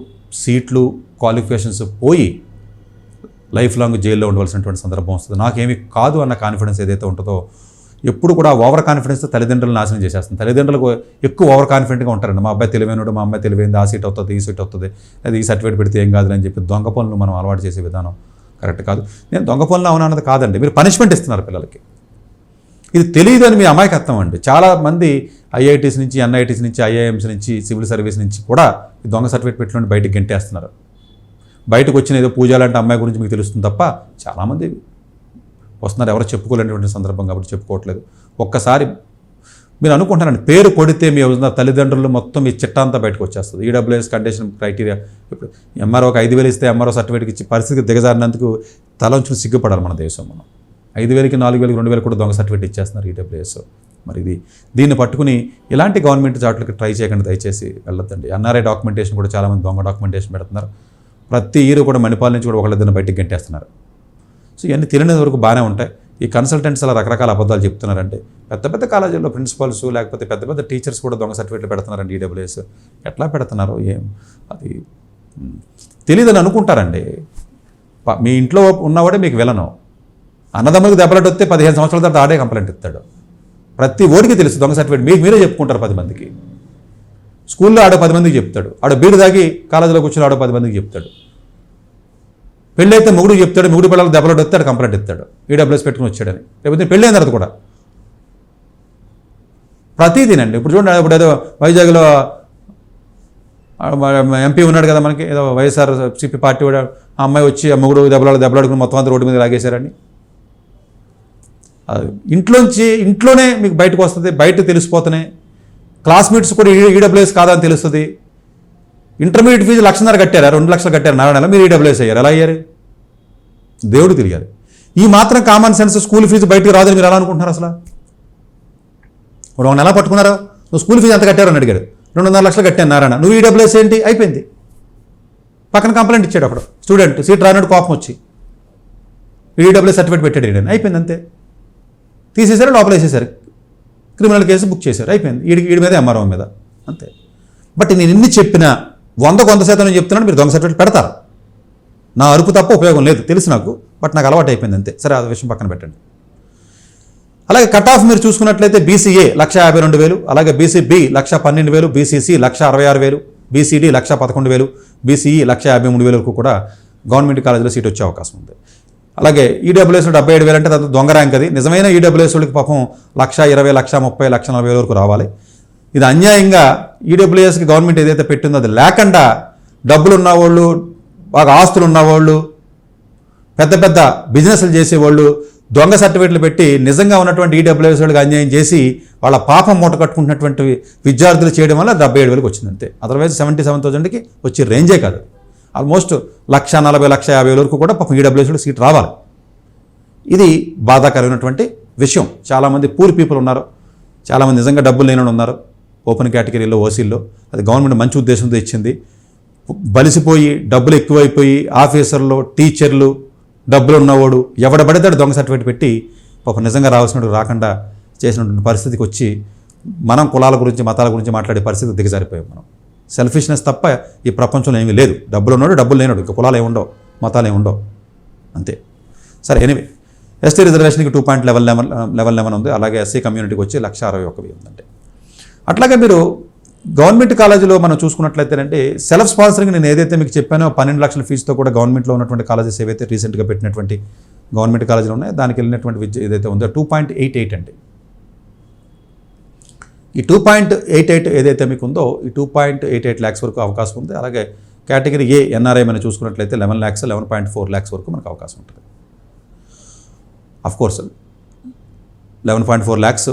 సీట్లు, క్వాలిఫికేషన్స్ పోయి లైఫ్ లాంగ్ జైల్లో ఉండవలసినటువంటి సందర్భం వస్తుంది. నాకేమీ కాదు అన్న కాన్ఫిడెన్స్ ఏదైతే ఉంటుందో ఎప్పుడు కూడా ఓవర్ కాన్ఫిడెన్స్తో తల్లిదండ్రులు నాశనం చేసేస్తుంది. తల్లిదండ్రులకు ఎక్కువ ఓవర్ కాన్ఫిడెంట్గా ఉంటారండి. మా అబ్బాయి తెలివైనడు, మా అమ్మాయి తెలివైంది, ఆ సీట్ అవుతుంది, ఈ సీట్ అవుతుంది, లేదా ఈ సర్టిఫికేట్ పెడితే ఏం కాదు అని చెప్పి దొంగ పనులు మనం అలవాటు చేసే విధానం కరెక్ట్ కాదు. నేను దొంగ పనులు అవునా అన్నది కాదండి, మీరు పనిష్మెంట్ ఇస్తున్నారు పిల్లలకి. ఇది తెలియదు అని మీ అమాయకత్వం అండి. చాలామంది ఐఐటీస్ నుంచి, ఎన్ఐటీస్ నుంచి, ఐఐఎంస్ నుంచి, సివిల్ సర్వీస్ నుంచి కూడా ఈ దొంగ సర్టిఫికేట్ పెట్టుకుని బయటికి గెంటేస్తున్నారు. బయటకు వచ్చిన ఏదో పూజ లాంటి అమ్మాయి గురించి మీకు తెలుస్తుంది తప్ప చాలామంది వస్తున్నారు ఎవరు చెప్పుకోలేనటువంటి సందర్భం కాబట్టి చెప్పుకోవట్లేదు. ఒక్కసారి మీరు అనుకుంటారండి పేరు కొడితే మీ తల్లిదండ్రులు మొత్తం మీ చిట్టా అంతా బయటకు వచ్చేస్తుంది. ఈడబ్ల్యూఎస్ కండిషన్ క్రైటీరియా ఇప్పుడు ఎంఆర్ఓకి 5,000 ఇస్తే ఎంఆర్ఓ సర్టిఫికేట్కి ఇచ్చి పరిస్థితికి దిగజారినందుకు తలంచుకుని సిగ్గుపడాలి మన దేశం. మనం 5,000కి 4,000కి 2,000 కూడా దొంగ సర్టిఫికేట్ ఇచ్చేస్తున్నారు ఈడబ్ల్యూఎస్. మరి దీన్ని పట్టుకుని ఇలాంటి గవర్నమెంట్ జాట్లకి ట్రై చేయకుండా దయచేసి వెళ్ళొద్దండి. ఎన్ఆర్ఐ డాక్యుమెంటేషన్ కూడా చాలామంది దొంగ డాక్యుమెంటేషన్ పెడుతున్నారు. ప్రతి ఇయర్ కూడా మణిపాల్ నుంచి కూడా ఒకళ్ళిద్దరిని బయటికి గంటేస్తున్నారు. సో ఇవన్నీ తెలియని వరకు బాగానే ఉంటాయి. ఈ కన్సల్టెంట్స్ అలా రకరకాల అబద్ధాలు చెప్తున్నారంటే పెద్ద పెద్ద కాలేజీల్లో ప్రిన్సిపల్స్ లేకపోతే పెద్ద పెద్ద టీచర్స్ కూడా దొంగ సర్టిఫికేట్లు పెడుతున్నారండి ఈడబ్ల్యూఎస్. ఎట్లా పెడుతున్నారో ఏం అది తెలియదని అనుకుంటారండి. మీ ఇంట్లో ఉన్నవాడే మీకు విలను. అన్నదమ్ములకు దెబ్బలాట వస్తే 15 సంవత్సరాల తర్వాత ఆడే కంప్లైంట్ ఇస్తాడు. ప్రతి ఓడికి తెలుసు దొంగ సర్టిఫికేట్. మీకు మీరే చెప్పుకుంటారు 10 మందికి. స్కూల్లో ఆడో 10 మందికి చెప్తాడు. ఆడ బీడు దాగి కాలేజీలో కూర్చొని ఆడో 10 మందికి చెప్తాడు. పెళ్ళి అయితే మొగుడు చెప్తాడు, మొగుడు పిల్లలు దెబ్బలాట వస్తే ఆడు కంప్లైంట్ ఇస్తాడు ఈడబ్ల్యూఎస్ పెట్టుకుని వచ్చాడని. లేకపోతే పెళ్ళి అయిన తర్వాత కూడా ప్రతిదీనండి. ఇప్పుడు చూడండి, ఇప్పుడు ఏదో వైజాగ్లో ఎంపీ ఉన్నాడు కదా మనకి, ఏదో వైఎస్ఆర్సీపీ పార్టీ కూడా ఆ అమ్మాయి వచ్చి ఆ మొగుడు దెబ్బలాడుకుని మొత్తం అంతా రోడ్డు మీద లాగేశారని. ఇంట్లోనే మీకు బయటకు వస్తుంది, బయట తెలిసిపోతున్నాయి. క్లాస్మేట్స్ కూడా ఈడబ్ల్యూఎస్ కాదని తెలుస్తుంది. ఇంటర్మీడియట్ ఫీజు 1,00,000 కట్టారా, 2 లక్షలు కట్టారు నారాయణ, మీరు ఈడబ్ల్యూఎస్ అయ్యారు. ఎలా అయ్యారు? దేవుడు తెలియాలి. ఈ మాత్రం కామన్ సెన్స్ స్కూల్ ఫీజు బయటకు రాదని మీరు ఎలా అనుకుంటున్నారు? అసలు ఒక నెల పట్టుకున్నారా, నువ్వు స్కూల్ ఫీజు ఎంత కట్టారు అని అడిగాడు. 2.5 లక్షలు కట్టాను నారాయణ, నువ్వు ఈడబ్ల్యూఎస్ ఏంటి? అయిపోయింది. పక్కన కంప్లైంట్ ఇచ్చాడు అక్కడ స్టూడెంట్, సీట్ రానట్టు కోపం వచ్చి ఈడబ్ల్యూఎస్ సర్టిఫికేట్ పెట్టాడు. అయిపోయింది, అంతే. తీసేశారు, లోపల వేసేసారు, క్రిమినల్ కేసు బుక్ చేశారు, అయిపోయింది. వీడి మీద ఎంఆర్ఓ మీద, అంతే. బట్ నేను ఇన్ని చెప్పినా 100% నేను చెప్తున్నాను, మీరు దొంగ సర్టిఫికేట్ పెడతారు. నా అరుపు తప్ప ఉపయోగం లేదు, తెలుసు నాకు. బట్ నాకు అలవాటు అయిపోయింది, అంతే. సరే, ఆ విషయం పక్కన పెట్టండి. అలాగే కట్ ఆఫ్ మీరు చూసుకున్నట్లయితే బీసీఏ 1,52,000, అలాగే బీసీబీ 1,12,000, బీసీసీ 1,66,000, బీసీడీ 1,11,000, బీసీఈ 1,53,000 వరకు కూడా గవర్నమెంట్ కాలేజీలో సీట్ వచ్చే అవకాశం ఉంది. అలాగే ఈడబ్ల్యూఎస్ 77,000 అంటే అది దొంగ ర్యాంక్. అది నిజమైన ఈడబ్ల్యూఎస్ వాళ్ళకి పాపం 1,20,000, 1,30,000, 1,40,000 వరకు రావాలి. ఇది అన్యాయంగా ఈడబ్ల్యూఎస్కి గవర్నమెంట్ ఏదైతే పెట్టిందో అది లేకుండా డబ్బులు ఉన్నవాళ్ళు, బాగా ఆస్తులు ఉన్నవాళ్ళు, పెద్ద పెద్ద బిజినెస్లు చేసేవాళ్ళు దొంగ సర్టిఫికేట్లు పెట్టి నిజంగా ఉన్నటువంటి ఈడబ్ల్యూఎస్ వాళ్ళకి అన్యాయం చేసి వాళ్ళ పాపం మూట కట్టుకుంటున్నటువంటి విద్యార్థులు చేయడం వల్ల 77,000కి వచ్చింది, అంతే. అదర్వైజ్ 77,000కి వచ్చే రేంజే కాదు. ఆల్మోస్ట్ 1,40,000, 1,50,000 వరకు కూడా పాపం ఈడబ్ల్యూఎస్లో సీట్ రావాలి. ఇది బాధాకరమైనటువంటి విషయం. చాలామంది పూర్ పీపుల్ ఉన్నారు, చాలామంది నిజంగా డబ్బులు లేని ఉన్నారు ఓపెన్ కేటగిరీలో, ఓసీల్లో. అది గవర్నమెంట్ మంచి ఉద్దేశంతో ఇచ్చింది. బలిసిపోయి డబ్బులు ఎక్కువైపోయి ఆఫీసర్లు, టీచర్లు, డబ్బులు ఉన్నవాడు ఎవడ పడితే దొంగ సర్టిఫికేట్ పెట్టి పాపం నిజంగా రావాల్సినట్టు రాకుండా చేసినటువంటి పరిస్థితికి వచ్చి మనం కులాల గురించి, మతాల గురించి మాట్లాడే పరిస్థితి దిగజారిపోయాం మనం. సెల్ఫిష్నెస్ తప్ప ఈ ప్రపంచంలో ఏమీ లేదు. డబ్బులు ఉన్నాడు, డబ్బులు లేనాడు, ఇంకా కులాలు ఏముండవు, మతాలు ఏముండవు, అంతే. సరే, ఎనివే ఎస్టీ రిజర్వేషన్కి 2.11 ఉంది. అలాగే ఎస్సీ కమ్యూనిటీకి వచ్చి 1,61,000 ఉందంటే. అట్లాగే మీరు గవర్నమెంట్ కాలేజీలో మనం చూసుకున్నట్లయితేనంటే సెల్ఫ్ స్పాన్సరింగ్ నేను ఏదైతే మీకు చెప్పానో 12 లక్షల ఫీజుతో కూడా గవర్నమెంట్లో ఉన్నటువంటి కాలేజెస్ ఏవైతే రీసెంట్గా పెట్టినటువంటి గవర్నమెంట్ కాలేజీలు ఉన్నాయో దానికి వెళ్ళినటువంటి విద్య ఏదైతే ఉందో 2.88 అండి. ఈ 2.88 ఏదైతే మీకు ఉందో ఈ 2.88 lakhs వరకు అవకాశం ఉంది. అలాగే కేటగిరీ ఏ ఎన్ఆర్ఐ మనం చూసుకున్నట్లయితే 11 lakhs, 11.4 lakhs వరకు మనకు అవకాశం ఉంటుంది. అఫ్కోర్స్ 11.4 lakhs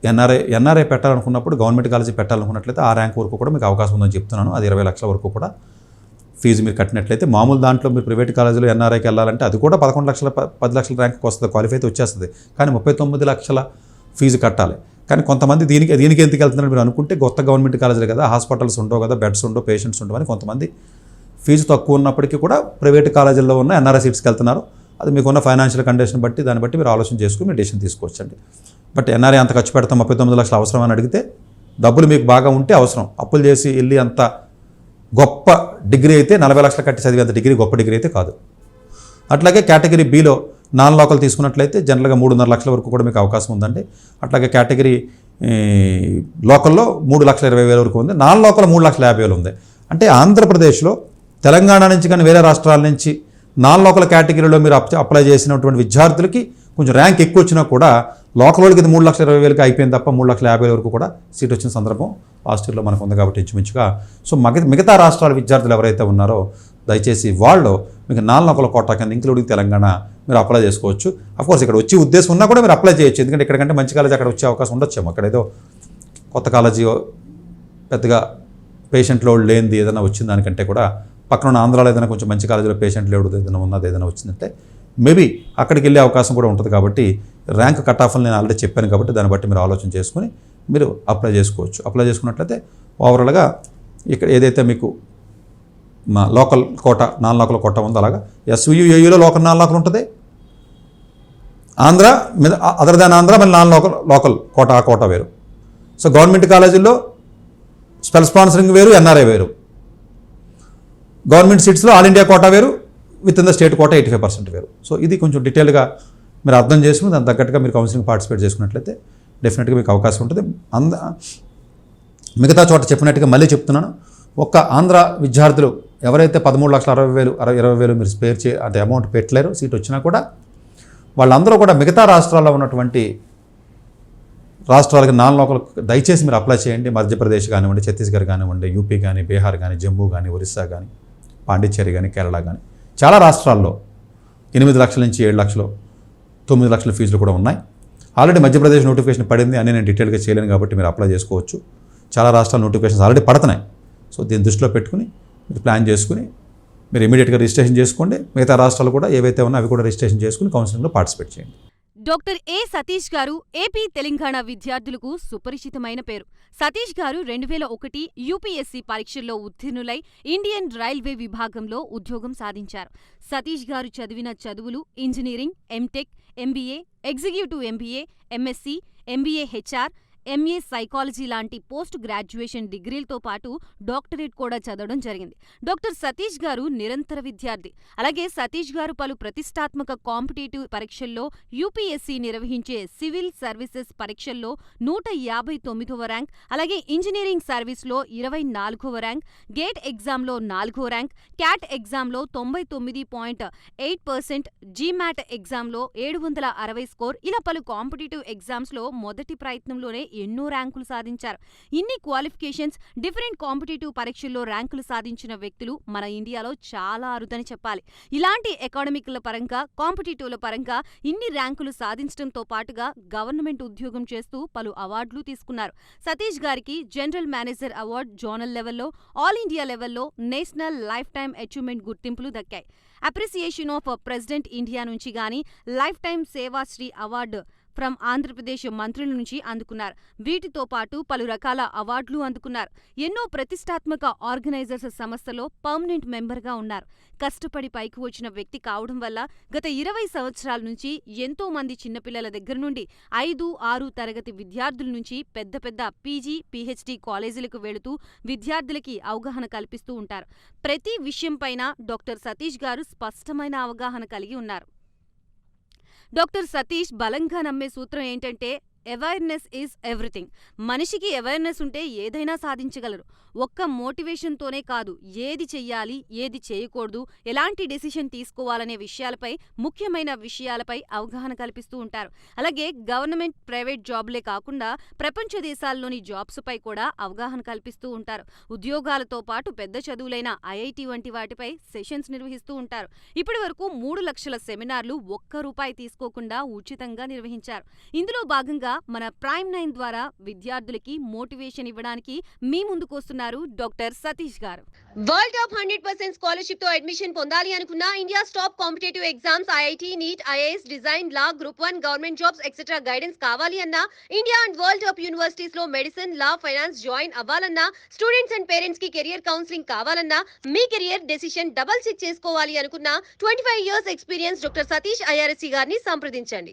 ఎన్ఆర్ఐ పెట్టాలనుకున్నప్పుడు గవర్నమెంట్ కాలేజీ పెట్టాలనుకున్నట్లయితే ఆ ర్యాంక్ వరకు కూడా మీకు అవకాశం ఉందని చెప్తున్నాను. అది 20 లక్షల వరకు కూడా ఫీజు మీరు కట్టినట్లయితే, మామూలు దాంట్లో మీరు ప్రైవేట్ కాలేజీలో ఎన్ఆర్ఐకి వెళ్ళాలంటే అది కూడా 11 లక్షల 10 లక్షల ర్యాంక్కి వస్తుంది, క్వాలిఫై అయితే వచ్చేస్తుంది. కానీ 39 లక్షల ఫీజు కట్టాలి. కానీ కొంతమంది దీనికి ఎందుకు వెళ్తున్నారని మీరు అనుకుంటే, కొత్త గవర్నమెంట్ కాలేజీలు కదా, హాస్పిటల్స్ ఉండవు కదా, బెడ్స్ ఉండవు, పేషెంట్స్ ఉండవు అని కొంతమంది ఫీజు తక్కువ ఉన్నప్పటికీ కూడా ప్రైవేట్ కాలేజీల్లో ఉన్న ఎన్ఆర్ఐ సీట్స్కి వెళ్తున్నారు. అది మీకున్న ఫైనాన్షియల్ కండిషన్ బట్టి దాన్ని బట్టి మీరు ఆలోచన చేసుకుని మీరు డెసిషన్ తీసుకోవచ్చండి. బట్ ఎన్ఆర్ఐ అంత ఖర్చు పెడతాం, 39 లక్షలు అవసరం అని అడిగితే, డబ్బులు మీకు బాగా ఉంటే అవసరం. అప్పులు చేసి వెళ్ళి అంత గొప్ప డిగ్రీ అయితే 40 లక్షలు కట్టి చదివేంత డిగ్రీ గొప్ప డిగ్రీ అయితే కాదు. అట్లాగే కేటగిరీ బిలో నాన్ లోకల్ తీసుకున్నట్లయితే జనరల్గా 3.5 లక్షల వరకు కూడా మీకు అవకాశం ఉందండి. అట్లాగే కేటగిరీ లోకల్లో 3,20,000 వరకు ఉంది, నాన్ లోకల్ 3,50,000 ఉంది. అంటే ఆంధ్రప్రదేశ్లో తెలంగాణ నుంచి కానీ వేరే రాష్ట్రాల నుంచి నాన్ లోకల్ కేటగిరీలో మీరు అప్లై చేసినటువంటి విద్యార్థులకి కొంచెం ర్యాంక్ ఎక్కువ వచ్చినా కూడా లోకల్ వాళ్ళకి ఇది 3,20,000 అయిపోయింది తప్ప 3,50,000 వరకు కూడా సీట్ వచ్చిన సందర్భం లాస్ట్ ఇయర్లో మనకు ఉంది కాబట్టి ఇంచుమించుగా. సో మిగతా రాష్ట్రాల విద్యార్థులు ఎవరైతే ఉన్నారో దయచేసి వాళ్ళు మీకు నాన్ లోకల్ కోటా కింద ఇంక్లూడింగ్ తెలంగాణ మీరు అప్లై చేసుకోవచ్చు. అఫ్కోర్స్ ఇక్కడ వచ్చే ఉద్దేశం ఉన్నా కూడా మీరు అప్లై చేయొచ్చు, ఎందుకంటే ఇక్కడికంటే మంచి కాలేజీ అక్కడ వచ్చే అవకాశం ఉండొచ్చేమో. అక్కడ ఏదో కొత్త కాలేజీ పెద్దగా పేషెంట్ లోడ్ లేనిది ఏదైనా వచ్చిన దానికంటే కూడా పక్కన ఉన్న ఆంధ్రాలో ఏదైనా కొంచెం మంచి కాలేజీలో పేషెంట్ లోడ్ ఏదైనా ఉన్నది ఏదైనా వచ్చిందంటే మేబీ అక్కడికి వెళ్ళే అవకాశం కూడా ఉంటుంది. కాబట్టి ర్యాంక్ కట్ ఆఫ్ని నేను ఆల్రెడీ చెప్పాను కాబట్టి దాన్ని బట్టి మీరు ఆలోచన చేసుకుని మీరు అప్లై చేసుకోవచ్చు. అప్లై చేసుకున్నట్లయితే ఓవరాల్గా ఇక్కడ ఏదైతే మీకు మా లోకల్ కోట నాన్ లోకల్ కోట ఉందో అలాగా ఎస్వియుఏయులో లోకల్ నాన్ లోకల్ ఉంటుంది, ఆంధ్ర అదర్ దాన్ ఆంధ్ర మళ్ళీ నాన్ లోకల్ కోట ఆ కోట వేరు. సో గవర్నమెంట్ కాలేజీల్లో స్పెల్ స్పాన్సరింగ్ వేరు, ఎన్ఆర్ఐ వేరు. గవర్నమెంట్ సీట్స్లో ఆల్ ఇండియా కోటా వేరు, within the state quota 85% వేరు. సో ఇది కొంచెం డీటెయిల్గా మీరు అర్థం చేసుకుని దాని తగ్గట్టుగా మీరు కౌన్సిలింగ్ పార్టిసిపేట్ చేసుకున్నట్లయితే డెఫినెట్గా మీకు అవకాశం ఉంటుంది. మిగతా చోట చెప్పినట్టుగా మళ్ళీ చెప్తున్నాను, ఒక్క ఆంధ్ర విద్యార్థులు ఎవరైతే 13,60,000 మీరు స్పేర్ అంటే అమౌంట్ పెట్టలేరు సీట్ వచ్చినా కూడా, వాళ్ళందరూ కూడా మిగతా రాష్ట్రాల్లో ఉన్నటువంటి రాష్ట్రాలకి నాన్ లోకల్ దయచేసి మీరు అప్లై చేయండి. మధ్యప్రదేశ్ కానివ్వండి, ఛత్తీస్గఢ్ కానివ్వండి, యూపీ కానీ, బీహార్ కానీ, జమ్మూ కానీ, ఒరిస్సా కానీ, పాండిచ్చేరి కానీ, కేరళ కానీ చాలా రాష్ట్రాల్లో 8 లక్షల నుంచి 7 లక్షలు 9 లక్షల ఫీజులు కూడా ఉన్నాయి. ఆల్రెడీ మధ్యప్రదేశ్ నోటిఫికేషన్ పడింది అని నేను డీటెయిల్గా చేయలేను కాబట్టి మీరు అప్లై చేసుకోవచ్చు. చాలా రాష్ట్రాల నోటిఫికేషన్స్ ఆల్రెడీ పడుతున్నాయి. సో దీన్ని దృష్టిలో పెట్టుకుని మీరు ప్లాన్ చేసుకుని మీరు ఇమీడియట్గా రిజిస్ట్రేషన్ చేసుకోండి. మిగతా రాష్ట్రాలు కూడా ఏవైతే ఉన్నాయో అవి కూడా రిజిస్ట్రేషన్ చేసుకుని కౌన్సిలింగ్లో పార్టిసిపేట్ చేయండి. డాక్టర్ ఏ సతీష్ గారు ఏపీ తెలంగాణ విద్యార్థులకు సుపరిచితమైన పేరు. సతీష్ గారు 2001 యూపీఎస్సీ పరీక్షల్లో ఉత్తీర్ణులై ఇండియన్ రైల్వే విభాగంలో ఉద్యోగం సాధించారు. సతీష్ గారు చదివిన చదువులు engineering, M Tech, MBA, executive MBA, MSc, MBA HR, MA psychology లాంటి పోస్ట్ గ్రాడ్యుయేషన్ డిగ్రీలతో పాటు డాక్టరేట్ కూడా చదవడం జరిగింది. డాక్టర్ సతీష్ గారు నిరంతర విద్యార్థి. అలాగే సతీష్ గారు పలు ప్రతిష్టాత్మక కాంపిటేటివ్ పరీక్షల్లో యూపీఎస్సీ నిర్వహించే సివిల్ సర్వీసెస్ పరీక్షల్లో 159వ ర్యాంక్, అలాగే ఇంజనీరింగ్ సర్వీస్లో 24వ ర్యాంక్, గేట్ ఎగ్జామ్లో 4వ ర్యాంక్, క్యాట్ ఎగ్జామ్లో 99.8%, జీమాట్ ఎగ్జామ్లో 760 స్కోర్, ఇలా పలు కాంపిటేటివ్ ఎగ్జామ్స్లో మొదటి ప్రయత్నంలోనే ఎన్నో ర్యాంకులు సాధించారు. ఇన్ని క్వాలిఫికేషన్స్, డిఫరెంట్ కాంపిటేటివ్ పరీక్షల్లో ర్యాంకులు సాధించిన వ్యక్తులు మన ఇండియాలో చాలా అరుదని చెప్పాలి. ఇలాంటి అకాడమిక్ల పరంగా, కాంపిటేటివ్ల పరంగా ఇన్ని ర్యాంకులు సాధించడంతో పాటుగా గవర్నమెంట్ ఉద్యోగం చేస్తూ పలు అవార్డులు తీసుకున్నారు. సతీష్ గారికి జనరల్ మేనేజర్ అవార్డు జోనల్ లెవెల్లో, ఆల్ ఇండియా లెవెల్లో నేషనల్ లైఫ్ టైమ్ అచీవ్మెంట్ గుర్తింపులు దక్కాయి. అప్రిసియేషన్ ఆఫ్ ప్రెసిడెంట్ ఇండియా నుంచి గానీ life time Sevashri award from Andhra Pradesh మంత్రుల నుంచి అందుకున్నారు. వీటితో పాటు పలు రకాల అవార్డులు అందుకున్నారు. ఎన్నో ప్రతిష్టాత్మక ఆర్గనైజర్స్ సంస్థలో పర్మనెంట్ మెంబర్గా ఉన్నారు. కష్టపడి పైకి వచ్చిన వ్యక్తి కావడం వల్ల గత 20 సంవత్సరాల నుంచి ఎంతో మంది చిన్నపిల్లల దగ్గర నుండి 5, 6 తరగతి విద్యార్థుల నుంచి పెద్ద పెద్ద పీజీ, పీహెచ్డీ కాలేజీలకు వెళుతూ విద్యార్థులకి అవగాహన కల్పిస్తూ ఉంటారు. ప్రతి విషయంపైన డాక్టర్ సతీష్ గారు స్పష్టమైన అవగాహన కలిగి ఉన్నారు. డాక్టర్ సతీష్ బలంగా నమ్మే సూత్రం ఏంటంటే అవేర్నెస్ ఈజ్ ఎవ్రీథింగ్. మనిషికి అవేర్నెస్ ఉంటే ఏదైనా సాధించగలరు. ఒక్క మోటివేషన్తోనే కాదు, ఏది చెయ్యాలి, ఏది చేయకూడదు, ఎలాంటి డెసిషన్ తీసుకోవాలనే విషయాలపై, ముఖ్యమైన విషయాలపై అవగాహన కల్పిస్తూ ఉంటారు. అలాగే గవర్నమెంట్, ప్రైవేట్ జాబులే కాకుండా ప్రపంచ దేశాల్లోని జాబ్స్ పై కూడా అవగాహన కల్పిస్తూ ఉంటారు. ఉద్యోగాలతో పాటు పెద్ద చదువులైన ఐఐటి వంటి వాటిపై సెషన్స్ నిర్వహిస్తూ ఉంటారు. ఇప్పటి వరకు 3 లక్షల సెమినార్లు ఒక్క రూపాయి తీసుకోకుండా ఉచితంగా నిర్వహించారు. ఇందులో భాగంగా మన ప్రైమ్ 9 ద్వారా విద్యార్థులకి మోటివేషన్ ఇవ్వడానికి మీ ముందుకు వస్తున్నారు డాక్టర్ సతీష్ గారు. వరల్డ్ టాప్ 100% స్కాలర్షిప్ తో అడ్మిషన్ పొందాలి అనుకున్నా India top competitive exams IIT, NEET, IAS, design, law, group 1, government jobs etcetera guidance కావాలి అన్నా, India and world top universities లో మెడిసిన్, లా, ఫైనాన్స్ జాయిన్ అవ్వాలన్నా, స్టూడెంట్స్ అండ్ పేరెంట్స్ కి career counselling కావాలన్నా, మీ కెరియర్ డెసిషన్ డబుల్ చెక్ చేసుకోవాలి అనుకున్నా 25 years experience doctor Satish IRSC గారిని సంప్రదించండి.